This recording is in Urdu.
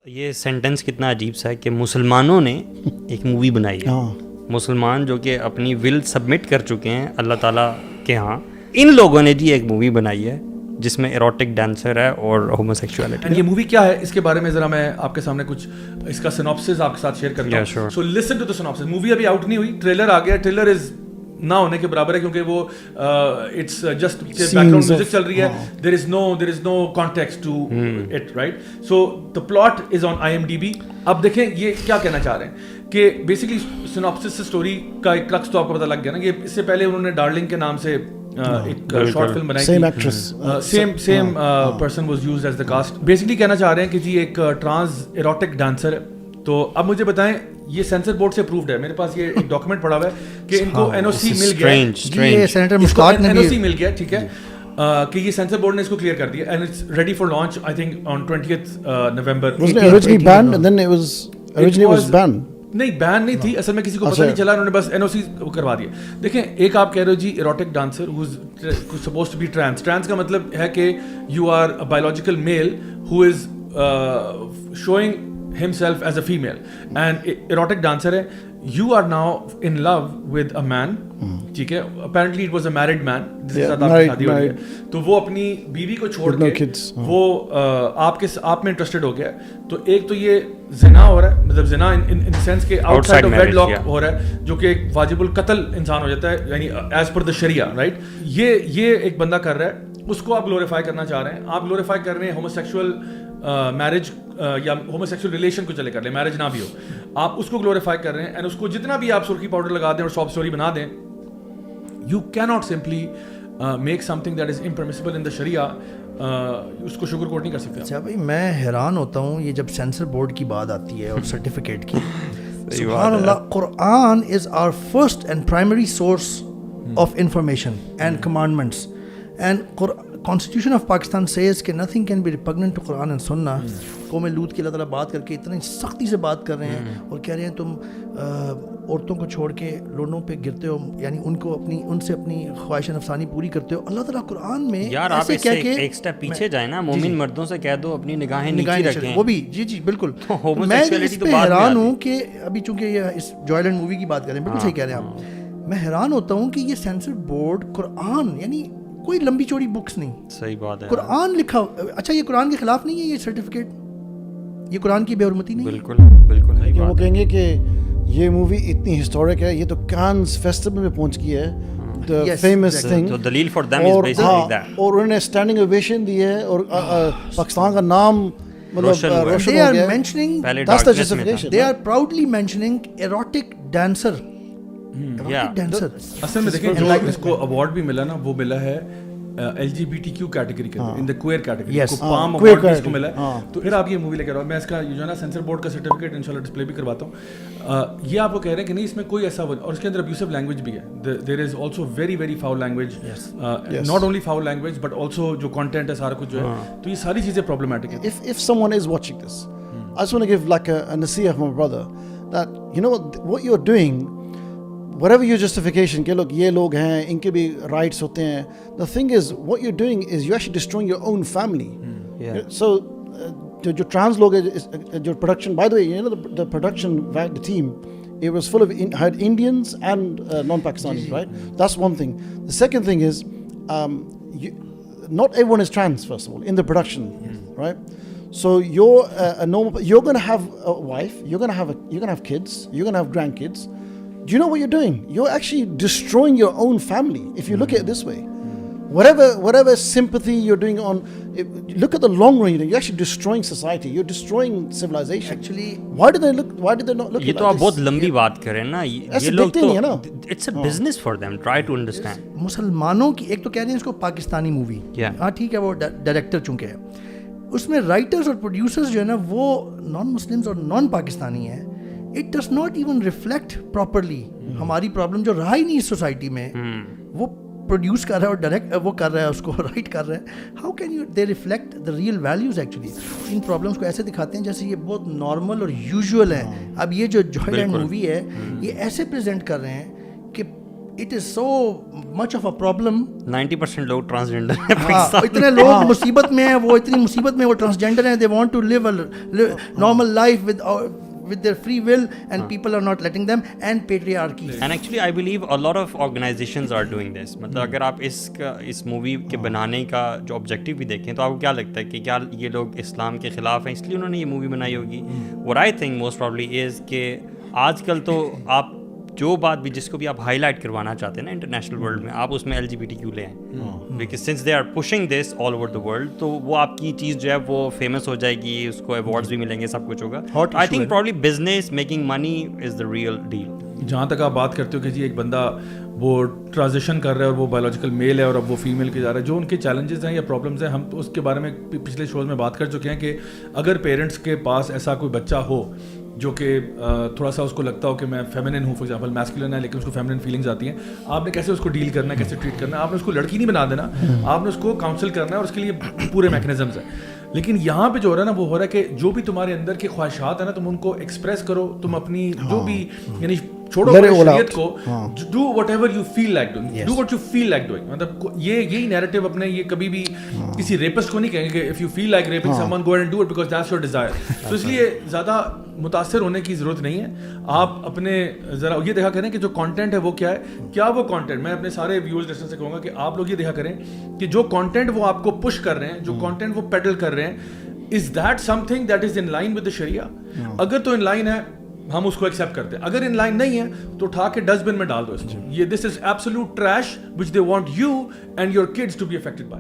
یہ سینٹنس کتنا عجیب سا ہے کہ مسلمانوں نے ایک مووی بنائی ہے. مسلمان جو کہ اپنی ول سبمٹ کر چکے ہیں اللہ تعالیٰ کے ہاں, ان لوگوں نے جی ایک مووی بنائی ہے جس میں ایروٹک ڈانسر ہے اور ہومو سیکچولیٹی. یہ مووی کیا ہے اس کے بارے میں ذرا میں آپ کے سامنے کچھ اس کا سینوپسس آپ کے ساتھ شیئر کرتا ہوں. سو لسن ٹو دی سینوپسس. مووی ابھی آؤٹ نہیں ہوئی, ٹریلر آ گیا. ٹریلر از نہ ہونے کے برابر ہے کیونکہ وہ it's just background music چل رہی ہے. There is no context to it, right. So the plot is on IMDb. اب دیکھیں یہ کیا کہنا چاہ رہے ہیں کہ بیسکلی سینوپسس سے اسٹوری کا ایک کلکس تو آپ کو پتہ لگ گیا نا کہ اس سے پہلے انہوں نے ڈارلنگ کے نام سے ایک شارٹ فلم بنائی تھی. Same person was used as the cost. Basically کہنا چاہ رہے ہیں کہ جی ایک ٹرانس ایروٹک ڈانسر ہے. تو اب مجھے بتائیں یہ سینسر بورڈ سے اپرووڈ ہے. میرے پاس یہ ایک ڈاکومنٹ پڑا ہوا ہے کہ ان کو NOC مل گیا ہے. سینیٹر مشتاق نے NOC مل گیا, ٹھیک ہے, کہ یہ سینسر بورڈ نے اس کو کلیئر کر دیا and it's ready for launch I think on 20th November. نہیں بین نہیں تھی اصل میں, کسی کو پتہ نہیں چلا, انہوں نے بس NOC کروا دیا. دیکھیں ایک آپ کہہ رہے ہو جی erotic dancer he is supposed to be trans. Trans کا مطلب ہے کہ you are a biological male he is showing himself as a female and erotic dancer ہے. You are now in love with a man, ٹھیک ہے, apparently it was a married man جس کے ساتھ آپ کی شادی ہو رہی ہے. تو وہ اپنی بیوی کو چھوڑ کے وہ آپ میں انٹرسٹڈ ہو گیا. تو ایک تو یہ زنا ہو رہا ہے, مطلب زنا ان سینس کہ outside of wedlock ہو رہا ہے, جو کہ ایک واجب القتل انسان ہو جاتا ہے, یعنی ایز پر دا شریعہ, رائٹ. یہ ایک بندہ کر رہا ہے, اس کو آپ گلوریفائی کرنا چاہ رہے ہیں. آپ گلوریفائی کر رہے ہیں ہومو سیکشول میرج یا ہومو سیکشول ریلیشن کو چلے کر لیں, میرج نہ بھی ہو, آپ اس کو گلوریفائی کر رہے ہیں. اینڈ اس کو جتنا بھی آپ سرخی پاؤڈر لگا دیں اور ساپ اسٹوری بنا دیں, یو کی not simply make something that is impermissible in the shariah. اس کو شوگر کوٹ نہیں کر سکتے. اچھا بھائی, میں حیران ہوتا ہوں یہ جب سینسر بورڈ کی بات آتی ہے اور سرٹیفکیٹ کی. سبحان اللہ, قرآن is our first and primary source of information and commandments. And Constitution of Pakistan says کہ nothing can be repugnant to Quran and Sunnah. قوم لوط کی اللہ تعالیٰ بات کر کے اتنی سختی سے بات کر رہے ہیں اور کہہ رہے ہیں تم عورتوں کو چھوڑ کے لوڈوں پہ گرتے ہو, یعنی ان سے اپنی خواہش نفسانی پوری کرتے ہو. اللہ تعالیٰ قرآن میں یار آپ ایک سٹیپ پیچھے جائیں نا, مومن مردوں سے کہہ دو اپنی نگاہیں نیچی رکھیں. وہ بھی جی بالکل. میں اس پہ حیران ہوں کہ ابھی چونکہ یہ اس جوائلنٹ مووی کی بات کر رہے ہیں, بالکل صحیح کہہ رہے ہیں آپ. میں حیران ہوتا ہوں کہ یہ سینسر بورڈ قرآن, یعنی کوئی لمبی چوڑی بکس نہیں, صحیح بات ہے, قرآن لکھا. اچھا یہ قرآن کے خلاف نہیں ہے یہ سرٹیفکیٹ, یہ قرآن کی بے حرمتی نہیں. بالکل وہ کہیں گے کہ یہ مووی اتنی ہسٹورک ہے, یہ تو کانز فیسٹیول میں پہنچ گئی ہے, فیمس تھنگ. تو دلیل for them is basically that. اور انہوں نے اسٹینڈنگ اوویشن دی ہے اور پاکستان کا نام مطلب روشن ہو گیا. They are mentioning, that's the justification. They are proudly mentioning erotic dancer. اصل میں دیکھیں جو اس کو اوارڈ بھی ملا نا, وہ ملا ہے LGBTQ کیٹیگری کے اندر, ان دا کوئر کیٹیگری کو پام اوارڈ اس کو ملا ہے. تو پھر آپ یہ مووی لے کر آؤ, میں اس کا جو ہے نا سینسر بورڈ کا سرٹیفکیٹ انشاءاللہ ڈسپلے بھی کرواتا ہوں. یہ آپ کو کہہ رہے ہیں کہ نہیں اس میں کوئی ایسا, اور اس کے اندر ابیوسو لینگویج بھی ہے. There is also very very foul language, not only foul language but also جو کانٹینٹ ہے سارا کچھ جو ہے. تو یہ ساری چیزیں پرابلمٹک ہیں. If someone is watching this, I just want to give like a nasiha for my brother that you know what you're doing, whatever your justification کہ لوگ یہ لوگ ہیں ان کے بھی رائٹس ہوتے ہیں, the thing is what you're doing is you're actually destroying your own family. So جو trans لوگ ہیں, جو production, by the way, you know the production the team, it was full of had Indians and non-Pakistanis, right? That's one thing. The second thing is not everyone is trans, first of all, in the production, right? So you're a normal, you're going to have a wife, you're going to have kids, you're going to have grandkids. Do you know what you're doing? You're actually destroying your own family if you look at it this way. Whatever sympathy you're doing on, look at the long run, you're actually destroying society, you're destroying civilization. Actually, why did they not look یہ تو آپ بہت لمبی بات کر رہے ہیں نا. یہ لوگ تو it's a business for them, try to understand. مسلمانوں کی ایک تو کہہ رہے ہیں اس کو پاکستانی مووی, ہاں ٹھیک ہے, وہ ڈائریکٹر چونکہ ہے, اس میں رائٹرز اور پروڈیوسرز جو ہے نا وہ نان مسلمز اور نان پاکستانی ہیں. It does not even reflect properly ہماری پرابلم جو رہا ہی نہیں اس سوسائٹی میں. وہ پروڈیوس کر رہا ہے اور ڈائریکٹ وہ کر رہا ہے, اس کو رائٹ کر رہا ہے. How can you they reflect the real values actually. In problems کو ایسے دکھاتے ہیں جیسے یہ بہت نارمل اور یوزول ہے. اب یہ جو جوائلنٹ مووی ہے یہ ایسے پریزنٹ کر رہے ہیں کہ it is so much of a problem. 90% لوگ ٹرانسجینڈر ہیں ہاں پاکستان اتنے لوگ مصیبت میں ہیں, وہ اتنی مصیبت میں وہ ٹرانسجینڈر ہیں, they want to live a normal life with their free will, and people are not letting them, and patriarchy. And actually I believe a lot of organizations are doing this. مطلب اگر آپ اس مووی کے بنانے کا جو آبجیکٹیو بھی دیکھیں تو آپ کو کیا لگتا ہے کہ کیا یہ لوگ اسلام کے خلاف ہیں اس لیے انہوں نے یہ مووی بنائی ہوگی؟ what I think most probably is کہ آج کل تو آپ جو بات بھی جس کو بھی آپ ہائی لائٹ کروانا چاہتے ہیں نا انٹرنیشنل ورلڈ میں, آپ اس میں LGBTQ لے آئیں, because since they are pushing this all over the world, تو وہ آپ کی چیز جو ہے وہ فیمس ہو جائے گی, اس کو ایوارڈز بھی ملیں گے, سب کچھ ہوگا. I think probably business making money is the real deal. جہاں تک آپ بات کرتے ہو کہ جی ایک بندہ وہ ٹرانزیشن کر رہا ہے اور وہ بایولوجیکل میل ہے اور اب وہ فیمیل کے جا رہا ہے, جو ان کے چیلنجز ہیں یا پرابلمز ہیں, ہم تو اس کے بارے میں پچھلے شوز میں بات کر چکے ہیں کہ اگر پیرنٹس کے پاس ایسا کوئی بچہ ہو جو کہ تھوڑا سا اس کو لگتا ہو کہ میں فیمنن ہوں, فار ایگزامپل میسکولن ہے لیکن اس کو فیمنن فیلنگز آتی ہیں, آپ نے کیسے اس کو ڈیل کرنا ہے, کیسے ٹریٹ کرنا ہے. آپ نے اس کو لڑکی نہیں بنا دینا, آپ نے اس کو کاؤنسل کرنا ہے اور اس کے لیے پورے میکنزمز ہیں. لیکن یہاں پہ جو ہو رہا ہے نا وہ ہو رہا ہے کہ جو بھی تمہارے اندر کی خواہشات ہیں نا تم ان کو ایکسپریس کرو, تم اپنی جو بھی یعنی چھوڑو شریعت کو, do whatever you feel like doing, do what you feel like doing. مطلب یہی نیریٹو اپنے, یہ کبھی بھی کسی ریپسٹ کو نہیں کہیں گے کہ if you feel like raping someone go and do it because that's your desire. تو اس لیے زیادہ متاثر ہونے کی ضرورت نہیں ہے. آپ اپنے ذرا یہ دیکھا کریں کہ جو کانٹینٹ ہے وہ کیا ہے, کیا وہ کانٹینٹ, میں اپنے سارے ویورز لسنر سے کہوں گا کہ آپ لوگ یہ دیکھا کریں کہ جو کانٹینٹ وہ آپ کو پش کر رہے ہیں, جو کانٹینٹ وہ پیڈل کر رہے ہیں, is that something that is in line with the sharia? اگر تو ان لائن ہے ہم اس کو ایکسیپٹ کرتے ہیں, اگر ان لائن نہیں ہے تو اٹھا کے ڈسٹ بن میں ڈال دو اس کو. یہ this is absolute trash which they want you and your kids to be affected by.